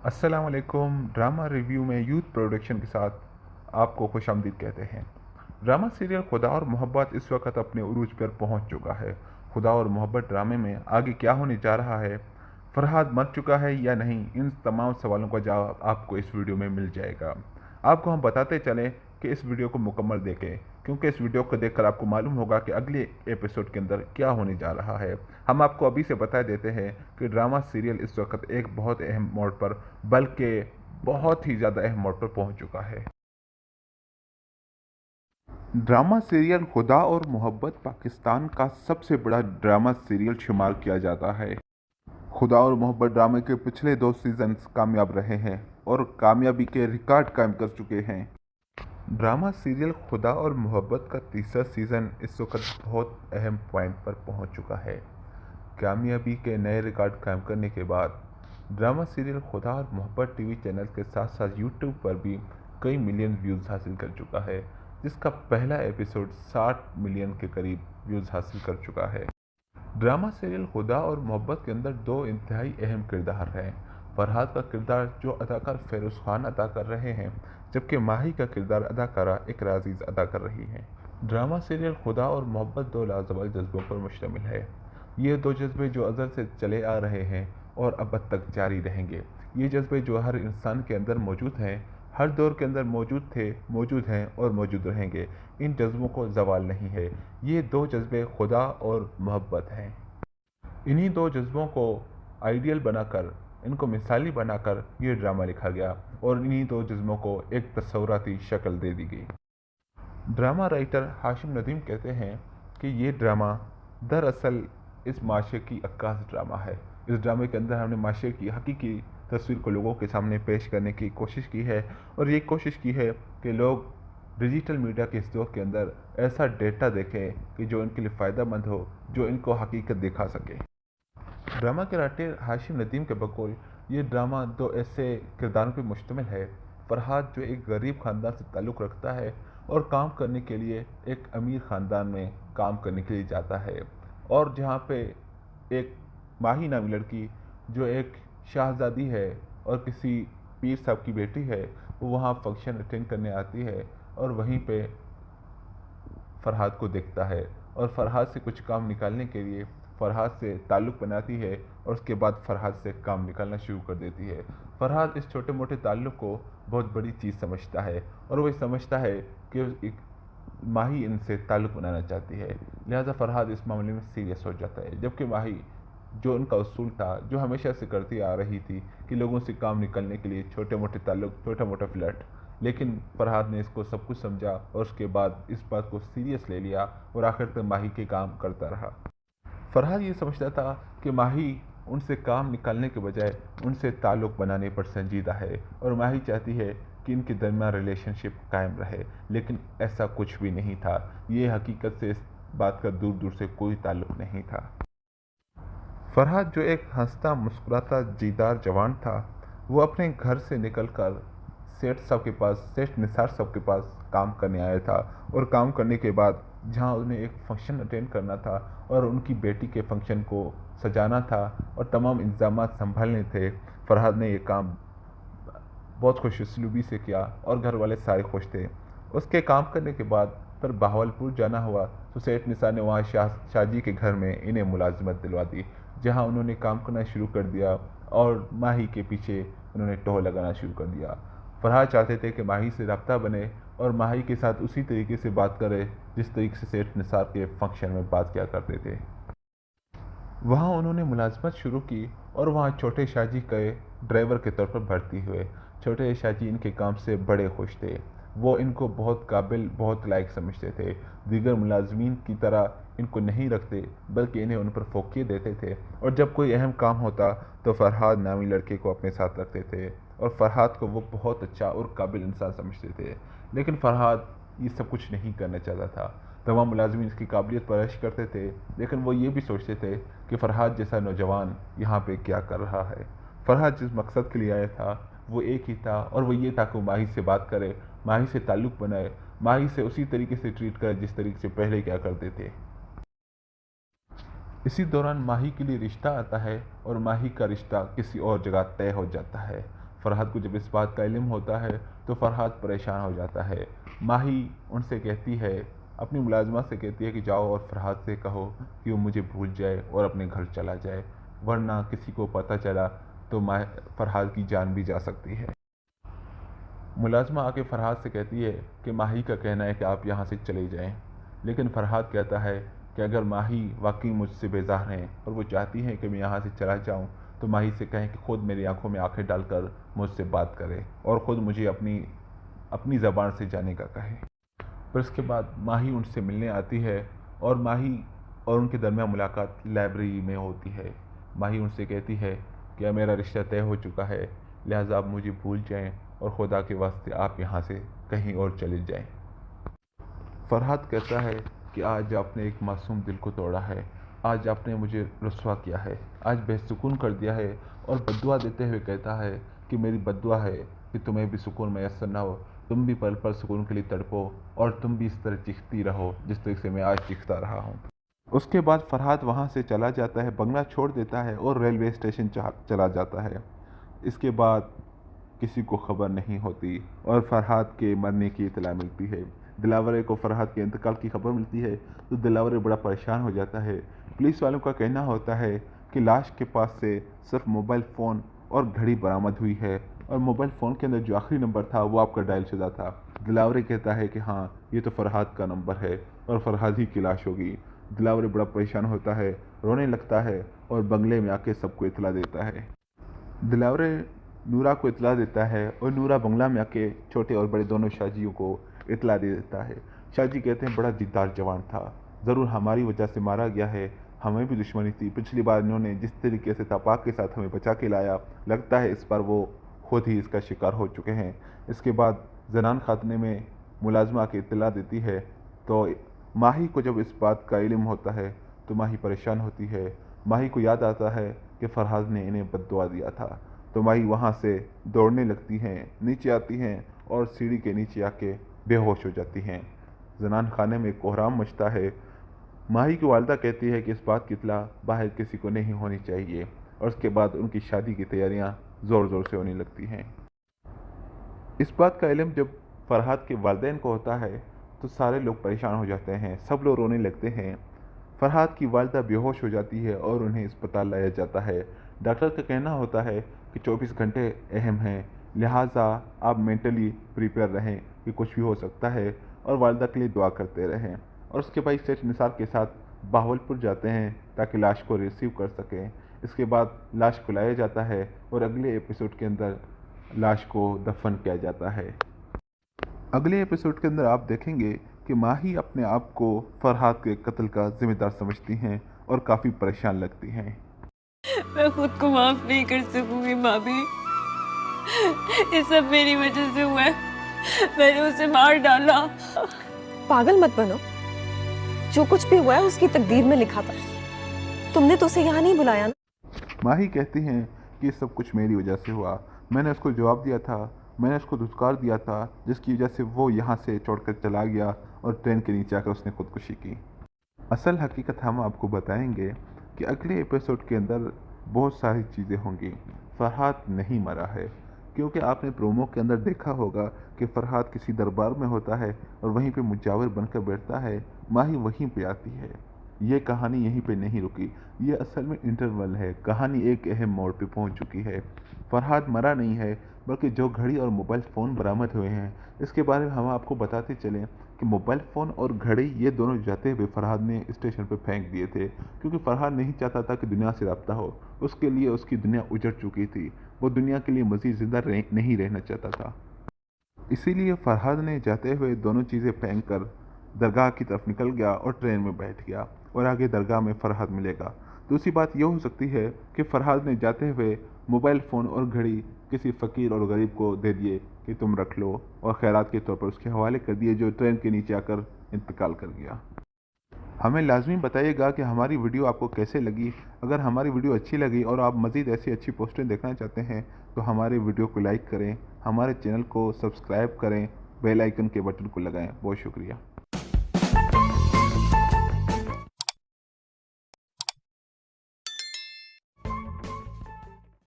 अस्सलाम वालेकुम। Drama review में यूथ प्रोडक्शन के साथ आपको खुश आमदीद कहते हैं। ड्रामा सीरियल खुदा और मोहब्बत इस वक्त अपने उरूज पर पहुंच चुका है। खुदा और मोहब्बत ड्रामे में आगे क्या होने जा रहा है, फरहाद मर चुका है या नहीं, इन तमाम सवालों का जवाब आपको इस वीडियो में मिल जाएगा। आपको हम बताते चलें कि इस वीडियो को मुकम्मल देखें, क्योंकि इस वीडियो को देखकर आपको मालूम होगा कि अगले एपिसोड के अंदर क्या होने जा रहा है। हम आपको अभी से बता देते हैं कि ड्रामा सीरियल इस वक्त एक बहुत अहम मोड़ पर, बल्कि बहुत ही ज़्यादा अहम मोड़ पर पहुंच चुका है। ड्रामा सीरियल खुदा और मोहब्बत पाकिस्तान का सबसे बड़ा ड्रामा सीरियल शुमार किया जाता है। खुदा और मोहब्बत ड्रामे के पिछले 2 सीजन्स कामयाब रहे हैं और कामयाबी के रिकॉर्ड कायम कर चुके हैं। ड्रामा सीरियल खुदा और मोहब्बत का तीसरा सीज़न इस वक्त बहुत अहम पॉइंट पर पहुंच चुका है। कामयाबी के नए रिकॉर्ड कायम करने के बाद ड्रामा सीरियल खुदा और मोहब्बत टीवी चैनल के साथ साथ यूट्यूब पर भी कई मिलियन व्यूज़ हासिल कर चुका है, जिसका पहला एपिसोड 60 मिलियन के करीब व्यूज़ हासिल कर चुका है। ड्रामा सीरियल खुदा और मोहब्बत के अंदर दो इंतहाई अहम किरदार हैं। फरहाद का किरदार जो अदाकार फेरोज़ खान अदा कर रहे हैं, जबकि माही का किरदार अदाकारा इकरा अजीज़ अदा कर रही हैं। ड्रामा सीरियल खुदा और मोहब्बत दो लाजवाब जज्बों पर मुश्तमिल है। ये दो जज्बे जो अज़ल से चले आ रहे हैं और अब तक जारी रहेंगे। ये जज्बे जो हर इंसान के अंदर मौजूद हैं, हर दौर के अंदर मौजूद थे, मौजूद हैं और मौजूद रहेंगे। इन जज्बों को ज़वाल नहीं है। ये दो जज्बे खुदा और मोहब्बत हैं। इन्हीं दो जज्बों को आइडियल बनाकर, इनको मिसाली बनाकर ये ड्रामा लिखा गया और इन्हीं दो जज्बों को एक तस्वुराती शक्ल दे दी गई। ड्रामा राइटर हाशिम नदीम कहते हैं कि ये ड्रामा दरअसल इस माशरे की अक्कास ड्रामा है। इस ड्रामे के अंदर हमने माशरे की हकीकी तस्वीर को लोगों के सामने पेश करने की कोशिश की है और ये कोशिश की है कि लोग डिजिटल मीडिया के इस दौर के अंदर ऐसा डेटा देखें कि जो इनके लिए फ़ायदा मंद हो, जो इनको हकीकत दिखा सके। ड्रामा के राइटर हाशिम नदीम के बकौल ये ड्रामा दो ऐसे किरदारों पर मुश्तमिल है। फरहाद जो एक गरीब ख़ानदान से ताल्लुक़ रखता है और काम करने के लिए एक अमीर ख़ानदान में काम करने के लिए जाता है, और जहाँ पे एक माही नामी लड़की जो एक शाहज़ादी है और किसी पीर साहब की बेटी है, वो वहाँ फंक्शन अटेंड करने आती है और वहीं पे फरहाद को देखता है और फरहाद से कुछ काम निकालने के लिए फरहाद से ताल्लुक़ बनाती है और उसके बाद फरहाद से काम निकालना शुरू कर देती है। फरहाद इस छोटे मोटे ताल्लुक़ को बहुत बड़ी चीज़ समझता है और वह समझता है कि एक माही इनसे ताल्लुक़ बनाना चाहती है, लिहाजा फरहाद इस मामले में सीरियस हो जाता है। जबकि माही जो उनका उसूल था, जो हमेशा से करती आ रही थी कि लोगों से काम निकलने के लिए छोटे मोटे ताल्लुक़, छोटा मोटा फ्लर्ट, लेकिन फरहाद ने इसको सब कुछ समझा और उसके बाद इस बात को सीरियस ले लिया और आखिर तक माही के काम करता रहा। फरहाद ये समझता था कि माही उनसे काम निकालने के बजाय उनसे ताल्लुक़ बनाने पर संजीदा है और माही चाहती है कि इनके दरमियान रिलेशनशिप कायम रहे, लेकिन ऐसा कुछ भी नहीं था। ये हकीकत से इस बात का दूर दूर से कोई ताल्लुक़ नहीं था। फरहाद जो एक हंसता मुस्कुराता जीदार जवान था, वो अपने घर से निकलकर सेठ निसार साहब के पास काम करने आया था और काम करने के बाद जहां उन्हें एक फंक्शन अटेंड करना था और उनकी बेटी के फंक्शन को सजाना था और तमाम इंतजाम संभालने थे, फरहाद ने ये काम बहुत खुशउस्लूबी से किया और घर वाले सारे खुश थे। उसके काम करने के बाद पर बहावलपुर जाना हुआ तो सेठ निसार ने वहाँ शाहजी के घर में इन्हें मुलाजिमत दिलवा दी, जहाँ उन्होंने काम करना शुरू कर दिया और माही के पीछे उन्होंने टोह लगाना शुरू कर दिया। फरहाद चाहते थे कि माही से रब्ता बने और माही के साथ उसी तरीके से बात करे जिस तरीके से सेठ निसार के फंक्शन में बात किया करते थे। वहाँ उन्होंने मुलाजमत शुरू की और वहाँ छोटे शाहजी के ड्राइवर के तौर पर भर्ती हुए। छोटे शाहजी इनके काम से बड़े खुश थे। वो इनको बहुत काबिल, बहुत लायक समझते थे। दीगर मुलाजमीन की तरह इनको नहीं रखते, बल्कि इन्हें उन पर फोकियत देते थे और जब कोई अहम काम होता तो फरहाद नामी लड़के को अपने साथ रखते थे और फरहाद को वो बहुत अच्छा और काबिल इंसान समझते थे। लेकिन फरहाद ये सब कुछ नहीं करना चाहता था। तमाम मुलाजमीन इसकी काबिलियत परश करते थे, लेकिन वो ये भी सोचते थे कि फरहाद जैसा नौजवान यहाँ पे क्या कर रहा है। फरहाद जिस मकसद के लिए आया था वो एक ही था और वो ये था कि वो माही से बात करे, माही से ताल्लुक़ बनाए, माही से उसी तरीके से ट्रीट करे जिस तरीके से पहले क्या करते थे। इसी दौरान माही के लिए रिश्ता आता है और माही का रिश्ता किसी और जगह तय हो जाता है। فرحاد کو جب اس بات کا علم ہوتا ہے تو فرحاد پریشان ہو جاتا ہے۔ ماہی ان سے کہتی ہے، اپنی ملازمہ سے کہتی ہے کہ جاؤ اور فرحاد سے کہو کہ وہ مجھے بھول جائے اور اپنے گھر چلا جائے، ورنہ کسی کو پتہ چلا تو فرحاد کی جان بھی جا سکتی ہے۔ ملازمہ آ کے فرحاد سے کہتی ہے کہ ماہی کا کہنا ہے کہ آپ یہاں سے چلے جائیں، لیکن فرحاد کہتا ہے کہ اگر ماہی واقعی مجھ سے بیزار ہیں اور وہ چاہتی ہیں کہ میں یہاں سے چلا جاؤں تو ماہی سے کہیں کہ خود میری آنکھوں میں آنکھیں ڈال کر مجھ سے بات کرے اور خود مجھے اپنی زبان سے جانے کا کہے۔ پھر اس کے بعد ماہی ان سے ملنے آتی ہے اور ماہی اور ان کے درمیان ملاقات لائبریری میں ہوتی ہے۔ ماہی ان سے کہتی ہے کہ میرا رشتہ طے ہو چکا ہے، لہٰذا آپ مجھے بھول جائیں اور خدا کے واسطے آپ یہاں سے کہیں اور چلے جائیں۔ فرحاد کہتا ہے کہ آج آپ نے ایک معصوم دل کو توڑا ہے، آج آپ نے مجھے رسوا کیا ہے، آج بے سکون کر دیا ہے، اور بددعا دیتے ہوئے کہتا ہے کہ میری بددعا ہے کہ تمہیں بھی سکون میسر نہ ہو، تم بھی پل پل سکون کے لیے تڑپو اور تم بھی اس طرح چیختی رہو جس طرح سے میں آج چیختا رہا ہوں۔ اس کے بعد فرحاد وہاں سے چلا جاتا ہے، بنگلہ چھوڑ دیتا ہے اور ریلوے اسٹیشن چلا جاتا ہے۔ اس کے بعد کسی کو خبر نہیں ہوتی اور فرحاد کے مرنے کی اطلاع ملتی ہے۔ دلاورے کو فرحاد کے انتقال کی خبر ملتی ہے تو دلاورے بڑا پریشان ہو جاتا ہے۔ پولیس والوں کا کہنا ہوتا ہے کہ لاش کے پاس سے صرف موبائل فون اور گھڑی برآمد ہوئی ہے، اور موبائل فون کے اندر جو آخری نمبر تھا وہ آپ کا ڈائل شدہ تھا۔ دلاورے کہتا ہے کہ ہاں یہ تو فرحاد کا نمبر ہے اور فرحاد ہی کی لاش ہوگی۔ دلاورے بڑا پریشان ہوتا ہے، رونے لگتا ہے اور بنگلے میں آ کے سب کو اطلاع دیتا ہے۔ دلاورے نورا کو اطلاع دیتا ہے اور نورا بنگلہ میں آ کے چھوٹے اور بڑے دونوں شاہ جیوں کو اطلاع دے دیتا ہے۔ شاہ جی کہتے ہیں بڑا دیندار جوان تھا، ضرور ہماری وجہ سے مارا گیا ہے، ہمیں بھی دشمنی تھی، پچھلی بار انہوں نے جس طریقے سے تاپاک کے ساتھ ہمیں بچا کے لایا، لگتا ہے اس بار وہ خود ہی اس کا شکار ہو چکے ہیں۔ اس کے بعد زنان خاتنے میں ملازمہ کی اطلاع دیتی ہے تو ماہی کو جب اس بات کا علم ہوتا ہے تو ماہی پریشان ہوتی ہے۔ ماہی کو یاد آتا ہے کہ فرحاد نے انہیں بددعا دیا تھا، تو ماہی وہاں سے دوڑنے لگتی ہیں، نیچے آتی ہیں اور سیڑھی کے نیچے آ کے بے ہوش ہو جاتی ہیں۔ زنان خانے میں کوہرام مچتا ہے۔ ماہی کی والدہ کہتی ہے کہ اس بات کی اطلاع باہر کسی کو نہیں ہونی چاہیے، اور اس کے بعد ان کی شادی کی تیاریاں زور زور سے ہونے لگتی ہیں۔ اس بات کا علم جب فرحاد کے والدین کو ہوتا ہے تو سارے لوگ پریشان ہو جاتے ہیں، سب لوگ رونے لگتے ہیں۔ فرحاد کی والدہ بے ہوش ہو جاتی ہے اور انہیں اسپتال لایا جاتا ہے۔ ڈاکٹر کا کہنا ہوتا ہے کہ 24 گھنٹے اہم ہیں، لہٰذا آپ مینٹلی پریپیئر رہیں کہ کچھ بھی ہو سکتا ہے، اور والدہ کے لیے دعا کرتے رہیں۔ اور اس کے بعد سیٹ نثار کے ساتھ بہاولپور جاتے ہیں تاکہ لاش کو ریسیو کر سکیں۔ اس کے بعد لاش کو لایا جاتا ہے اور اگلے ایپیسوڈ کے اندر لاش کو دفن کیا جاتا ہے۔ اگلے ایپیسوڈ کے اندر آپ دیکھیں گے کہ ماہی اپنے آپ کو فرحاد کے قتل کا ذمہ دار سمجھتی ہیں اور کافی پریشان لگتی ہیں۔ میں خود کو معاف نہیں کر سکوں گی بھابھی، یہ سب میری وجہ سے ہوا ہے، میں نے اسے مار ڈالا۔ پاگل مت بنو، جو کچھ بھی ہوا ہے اس کی تقدیر میں لکھا تھا، تم نے تو اسے یہاں نہیں بلایا نا۔ ماہی کہتی ہیں کہ یہ سب کچھ میری وجہ سے ہوا، میں نے اس کو جواب دیا تھا، میں نے اس کو دھتکار دیا تھا، جس کی وجہ سے وہ یہاں سے چھوڑ کر چلا گیا اور ٹرین کے نیچے آ کر اس نے خودکشی کی۔ اصل حقیقت ہم آپ کو بتائیں گے کہ اگلے ایپیسوڈ کے اندر بہت ساری چیزیں ہوں گی۔ فرحاد نہیں مرا ہے، کیونکہ آپ نے پرومو کے اندر دیکھا ہوگا کہ فرحاد کسی دربار میں ہوتا ہے اور وہیں پہ مجاور بن کر بیٹھتا ہے، ماہی وہیں پہ آتی ہے۔ یہ کہانی یہیں پہ نہیں رکی، یہ اصل میں انٹرول ہے، کہانی ایک اہم موڑ پہ پہنچ چکی ہے۔ فرحاد مرا نہیں ہے، بلکہ جو گھڑی اور موبائل فون برآمد ہوئے ہیں اس کے بارے میں ہم آپ کو بتاتے چلیں کہ موبائل فون اور گھڑی یہ دونوں جاتے ہوئے فرحاد نے اسٹیشن پہ پھینک دیے تھے، کیونکہ فرحاد نہیں چاہتا تھا کہ دنیا سے رابطہ ہو، اس کے لیے اس کی دنیا اجڑ چکی تھی، وہ دنیا کے لیے مزید زندہ نہیں رہنا چاہتا تھا۔ اسی لیے فرحاد نے جاتے ہوئے دونوں چیزیں پھینک کر درگاہ کی طرف نکل گیا اور ٹرین میں بیٹھ گیا، اور آگے درگاہ میں فرحاد ملے گا۔ دوسری بات یہ ہو سکتی ہے کہ فرحاد نے جاتے ہوئے موبائل فون اور گھڑی کسی فقیر اور غریب کو دے دیے کہ تم رکھ لو، اور خیرات کے طور پر اس کے حوالے کر دیے، جو ٹرین کے نیچے آ کر انتقال کر گیا۔ ہمیں لازمی بتائیے گا کہ ہماری ویڈیو آپ کو کیسے لگی۔ اگر ہماری ویڈیو اچھی لگی اور آپ مزید ایسی اچھی پوسٹیں دیکھنا چاہتے ہیں تو ہمارے ویڈیو کو لائک کریں، ہمارے چینل کو سبسکرائب کریں، بیل آئیکن کے بٹن کو لگائیں۔ بہت شکریہ۔